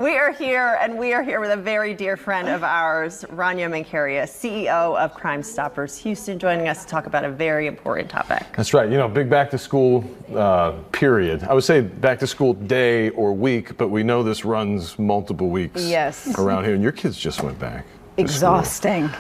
We are here with a very dear friend of ours, Rania Mankarious, CEO of Crime Stoppers Houston, joining us to talk about a very important topic. That's right. You know, big back to school period. I would say back to school day or week, but we know this runs multiple weeks around here. And your kids just went back. Exhausting.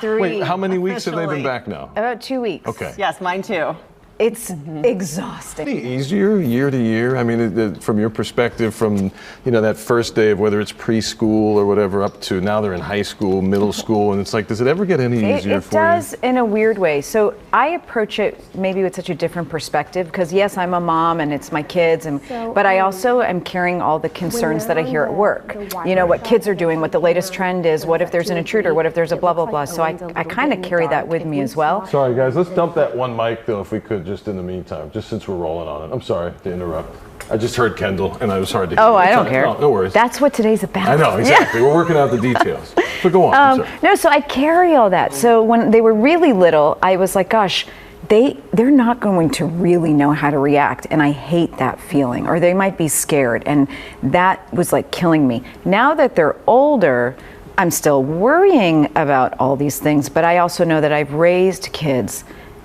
3. Wait, how many weeks have they been back now? About 2 weeks. Okay. Yes, mine too. It's exhausting. Any easier year to year? I mean, from your perspective, from that first day of whether it's preschool or whatever up to now they're in high school, middle school, and it's like, does it ever get any easier for you? It does in a weird way. So I approach it maybe with such a different perspective because yes, I'm a mom and it's my kids, but I also am carrying all the concerns that I hear at work. You know, what kids are doing, what the latest trend is, what if there's an intruder, what if there's a blah, blah, blah. So I kind of carry that with me as well. Sorry guys, let's dump that one mic though if we could, just in the meantime, just since we're rolling on it. I'm sorry to interrupt. I just heard Kendall and I was hard to hear. Oh, I don't care. No worries. That's what today's about. I know, exactly. We're working out the details. So go on. No, so I carry all that. So when they were really little, I was like, gosh, they're not going to really know how to react, and I hate that feeling. Or they might be scared, and that was like killing me. Now that they're older, I'm still worrying about all these things, but I also know that I've raised kids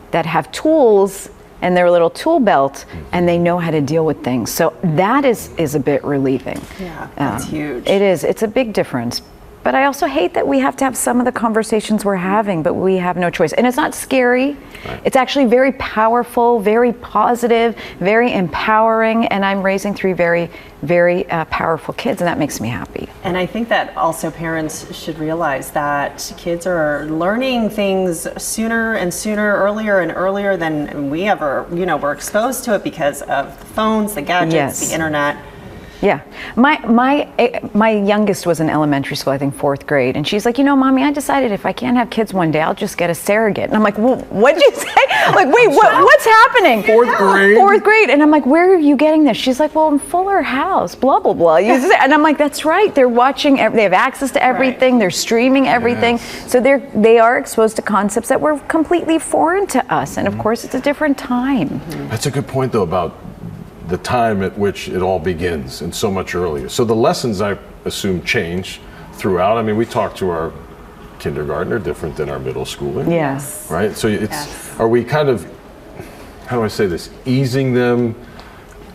that have tools and their little tool belt, and they know how to deal with things. So that is a bit relieving. Yeah, that's huge. It is. It's a big difference. But I also hate that we have to have some of the conversations we're having, but we have no choice. And it's not scary. Right. It's actually very powerful, very positive, very empowering. And I'm raising 3 very, very powerful kids, and that makes me happy. And I think that also parents should realize that kids are learning things sooner and sooner, earlier and earlier than we ever, were exposed to it because of the phones, the gadgets, the internet. Yeah, my youngest was in elementary school, I think 4th grade, and she's like, Mommy, I decided if I can't have kids one day, I'll just get a surrogate. And I'm like, well, what'd you say? Like, wait, what's happening? 4th grade? 4th grade. And I'm like, where are you getting this? She's like, well, in Fuller House, blah, blah, blah. And I'm like, that's right. They're watching, they have access to everything. Right. They're streaming everything. Yes. So they are exposed to concepts that were completely foreign to us. And of course, it's a different time. That's a good point, though, about the time at which it all begins and so much earlier. So the lessons, I assume, change throughout. I mean, we talk to our kindergartner different than our middle schooler. Yes. Right? So are we kind of, how do I say this, easing them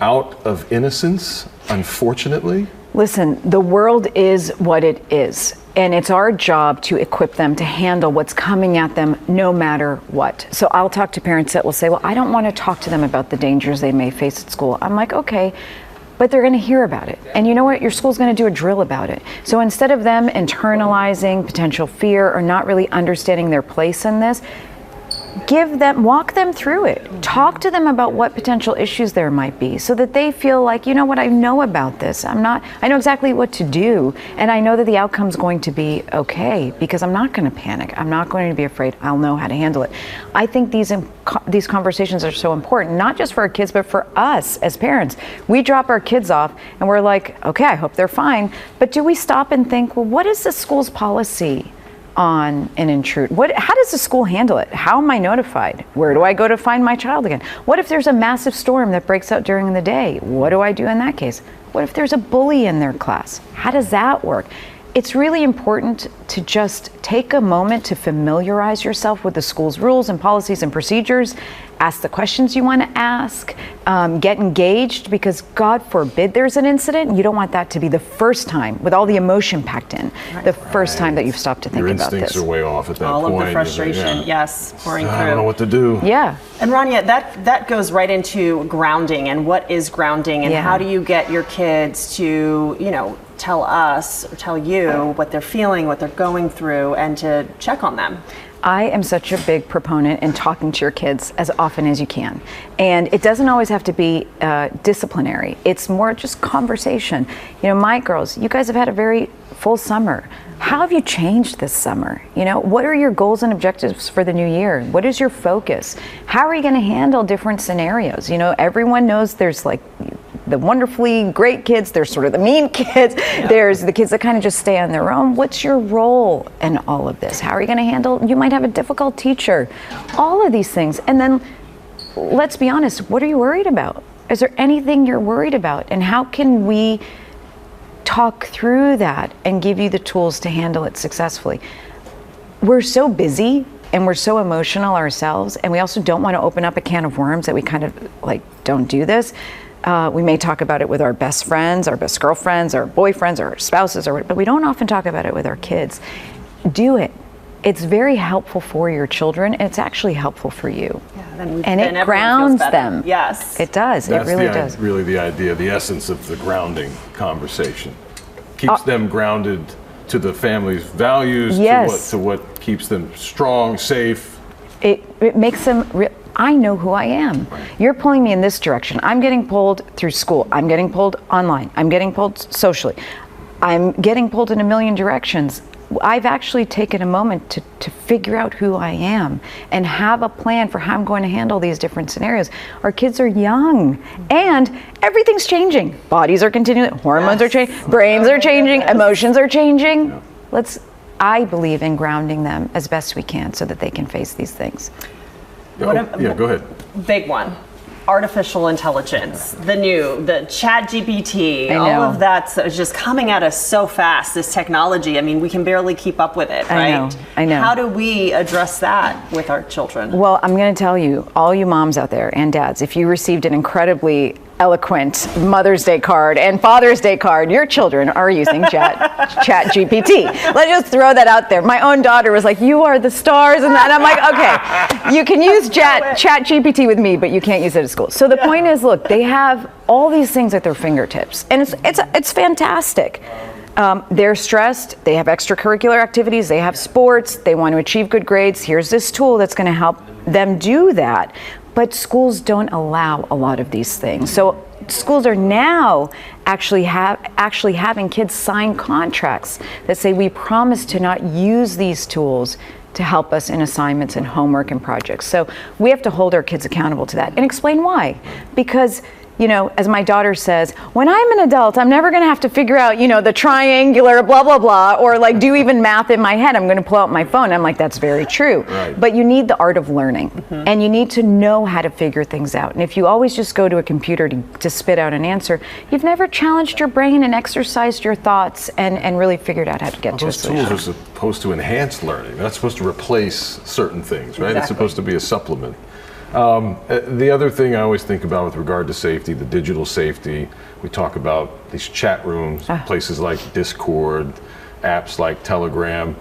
out of innocence, unfortunately? Listen, the world is what it is. And it's our job to equip them to handle what's coming at them no matter what. So I'll talk to parents that will say, well, I don't want to talk to them about the dangers they may face at school. I'm like, okay, but they're going to hear about it. And you know what? Your school's going to do a drill about it. So instead of them internalizing potential fear or not really understanding their place in this, walk them through it. Talk to them about what potential issues there might be so that they feel like, you know what, I know about this. I know exactly what to do. And I know that the outcome's going to be okay because I'm not going to panic. I'm not going to be afraid. I'll know how to handle it. I think these conversations are so important, not just for our kids, but for us as parents. We drop our kids off and we're like, okay, I hope they're fine. But do we stop and think, well, what is the school's policy on an intrude? How does the school handle it? How am I notified? Where do I go to find my child again? What if there's a massive storm that breaks out during the day? What do I do in that case? What if there's a bully in their class? How does that work? It's really important to just take a moment to familiarize yourself with the school's rules and policies and procedures. Ask the questions you want to ask. Get engaged, because God forbid there's an incident. You don't want that to be the first time, with all the emotion packed in, the first time that you've stopped to think about this. Your instincts are way off at that point. All of the frustration, pouring through. I don't know what to do. Yeah. And Rania, that goes right into grounding, and what is grounding, and how do you get your kids to, tell us or tell you what they're feeling, what they're going through, and to check on them? I am such a big proponent in talking to your kids as often as you can. And it doesn't always have to be disciplinary. It's more just conversation. My girls, you guys have had a very full summer. How have you changed this summer? What are your goals and objectives for the new year? What is your focus? How are you going to handle different scenarios? Everyone knows there's like the wonderfully great kids, there's sort of the mean kids, there's the kids that kind of just stay on their own. What's your role in all of this? How are you going to handle, you might have a difficult teacher, all of these things. And then let's be honest, what are you worried about? Is there anything you're worried about? And how can we talk through that and give you the tools to handle it successfully. We're so busy and we're so emotional ourselves, and we also don't want to open up a can of worms that we kind of like don't do this. We may talk about it with our best friends, our best girlfriends, our boyfriends, our spouses, but we don't often talk about it with our kids. Do it. It's very helpful for your children, and it's actually helpful for you. Yeah, and it grounds them. Yes. It does. That's it really does. Really the idea, the essence of the grounding conversation. Keeps them grounded to the family's values, yes. to what keeps them strong, safe. It makes them I know who I am. Right. You're pulling me in this direction. I'm getting pulled through school. I'm getting pulled online. I'm getting pulled socially. I'm getting pulled in a million directions. I've actually taken a moment to figure out who I am and have a plan for how I'm going to handle these different scenarios. Our kids are young and everything's changing. Bodies are continuing, hormones are changing, brains are changing, emotions are changing. Yeah. I believe in grounding them as best we can so that they can face these things. Go ahead. Big one. Artificial intelligence, the chat GPT, all of that's just coming at us so fast, this technology. I mean, we can barely keep up with it, right? I know. How do we address that with our children? Well, I'm going to tell you, all you moms out there and dads, if you received an incredibly eloquent Mother's Day card and Father's Day card, your children are using chat GPT. Let's just throw that out there. My own daughter was like, "You are the stars," and that. I'm like, okay, you can use chat GPT with me, but you can't use it at school. So the point is, look, they have all these things at their fingertips, and it's fantastic. They're stressed, they have extracurricular activities, they have sports, they want to achieve good grades. Here's this tool that's going to help them do that. But schools don't allow a lot of these things. So schools are now actually having kids sign contracts that say we promise to not use these tools to help us in assignments and homework and projects. So we have to hold our kids accountable to that and explain why. Because, you know, as my daughter says, when I'm an adult, I'm never going to have to figure out, you know, the triangular blah, blah, blah, or like do even math in my head. I'm going to pull out my phone. I'm like, that's very true. Right. But you need the art of learning, and you need to know how to figure things out. And if you always just go to a computer to spit out an answer, you've never challenged your brain and exercised your thoughts and really figured out how to get to a solution. Those tools are supposed to enhance learning. They're not supposed to replace certain things, right? Exactly. It's supposed to be a supplement. The other thing I always think about with regard to safety, the digital safety, we talk about these chat rooms, places like Discord, apps like Telegram.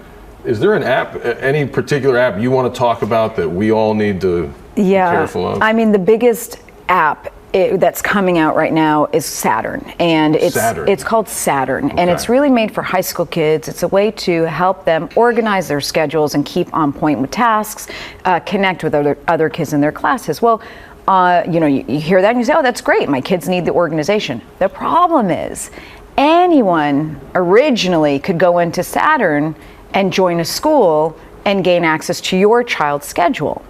Is there an app, any particular app you want to talk about that we all need to be careful of? I mean, the biggest app that's coming out right now is Saturn, and it's called Saturn, and it's really made for high school kids. It's a way to help them organize their schedules and keep on point with tasks, connect with other kids in their classes. Well, you know, you hear that and you say, oh, that's great, my kids need the organization. The problem is anyone originally could go into Saturn and join a school and gain access to your child's schedule.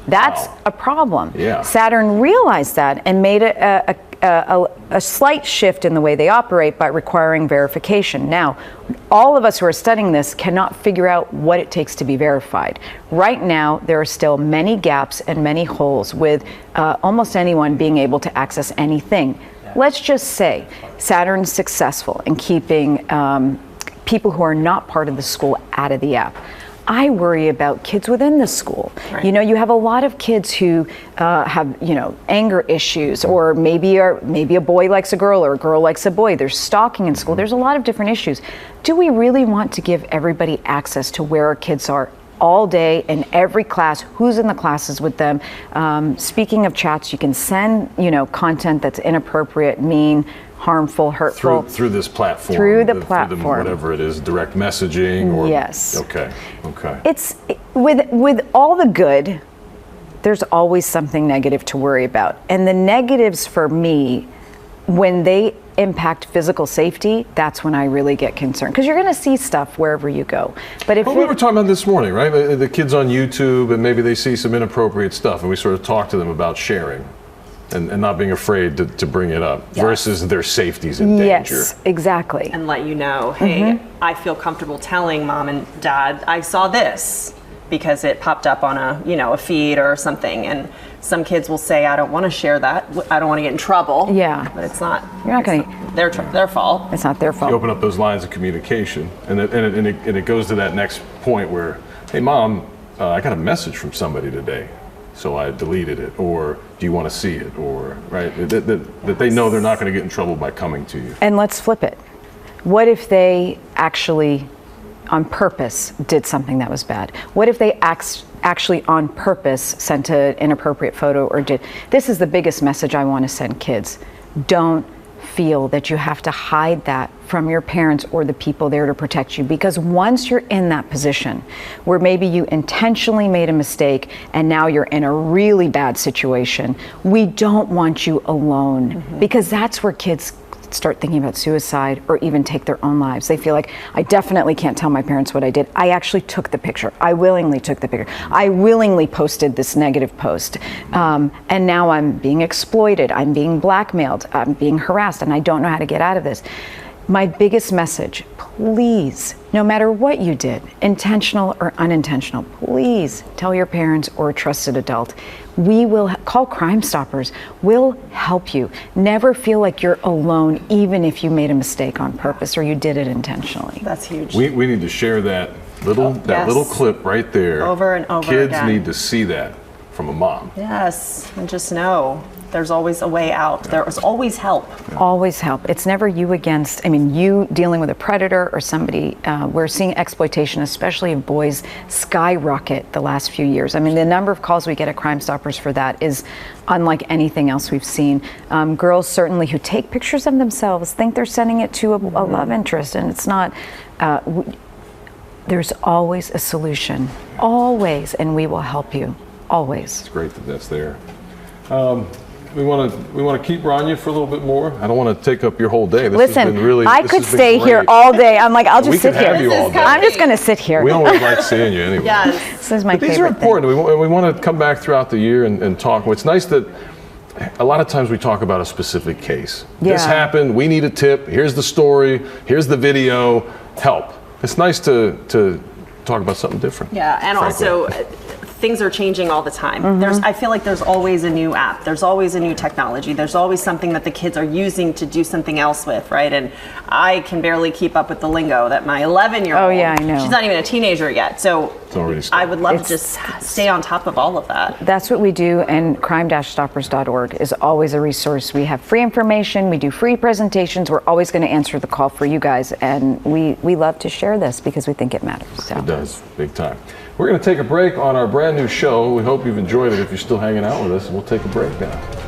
That's a problem. Yeah. Saturn realized that and made a slight shift in the way they operate by requiring verification. Now, all of us who are studying this cannot figure out what it takes to be verified. Right now, there are still many gaps and many holes with almost anyone being able to access anything. Let's just say Saturn's successful in keeping people who are not part of the school out of the app. I worry about kids within the school. Right. You know, you have a lot of kids who have, you know, anger issues, or maybe a boy likes a girl or a girl likes a boy. There's stalking in school. There's a lot of different issues. Do we really want to give everybody access to where our kids are all day in every class, who's in the classes with them? Speaking of chats, you can send, you know, content that's inappropriate, mean, harmful, hurtful through this platform, through the platform, whatever it is, direct messaging, or yes. Okay. It's with all the good, there's always something negative to worry about, and the negatives for me, when they impact physical safety, that's when I really get concerned, because you're going to see stuff wherever you go. But if we were talking about this morning, right? The kids on YouTube, and maybe they see some inappropriate stuff, and we sort of talk to them about sharing. And not being afraid to bring it up versus their safety's in danger. Yes, exactly. And let you know, hey, I feel comfortable telling mom and dad I saw this because it popped up on a feed or something. And some kids will say, I don't want to share that. I don't want to get in trouble. Yeah. But it's not. You're not going to. their fault. It's not their You fault. open up those lines of communication, and it goes to that next point where, hey, Mom, I got a message from somebody today, so I deleted it. Or do you want to see it? Or right, that they know they're not going to get in trouble by coming to you. And let's flip it. What if they actually, on purpose, did something that was bad? What if they actually on purpose sent an inappropriate photo or did? This is the biggest message I want to send kids. Don't feel that you have to hide that from your parents or the people there to protect you, because once you're in that position where maybe you intentionally made a mistake and now you're in a really bad situation, we don't want you alone, because that's where kids start thinking about suicide or even take their own lives. They feel like, I definitely can't tell my parents what I did. I actually took the picture. I willingly took the picture. I willingly posted this negative post. And now I'm being exploited. I'm being blackmailed. I'm being harassed, and I don't know how to get out of this. My biggest message, please, no matter what you did, intentional or unintentional, please tell your parents or a trusted adult. We will call Crime Stoppers. We'll help you. Never feel like you're alone, even if you made a mistake on purpose or you did it intentionally. That's huge. We need to share that little clip right there. Over and over Kids again. need to see that from a mom. Yes, and just know there's always a way out. There's always help. Always help. It's never you against, you dealing with a predator or somebody. We're seeing exploitation, especially of boys, skyrocket the last few years. The number of calls we get at Crime Stoppers for that is unlike anything else we've seen. Girls certainly who take pictures of themselves think they're sending it to a love interest, and it's not. There's always a solution, always, and we will help you, always. It's great that that's there. We want to keep Rania for a little bit more. I don't want to take up your whole day. Listen, I could stay here all day. I'm like, I'll just sit here. I'm just going to sit here. We always like seeing you anyway. Yes. This is my favorite These are important. We want to come back throughout the year and talk. It's nice that a lot of times we talk about a specific case. This happened. We need a tip. Here's the story. Here's the video. Help. It's nice to talk about something different. Yeah, and frankly. also things are changing all the time. I feel like there's always a new app. There's always a new technology. There's always something that the kids are using to do something else with, right? And I can barely keep up with the lingo that my 11-year-old, oh yeah, I know. She's not even a teenager yet. So I would love to just stay on top of all of that. That's what we do, and crime-stoppers.org is always a resource. We have free information, we do free presentations, we're always going to answer the call for you guys, and we love to share this because we think it matters. So. It does, big time. We're going to take a break on our brand new show. We hope you've enjoyed it if you're still hanging out with us, and we'll take a break now.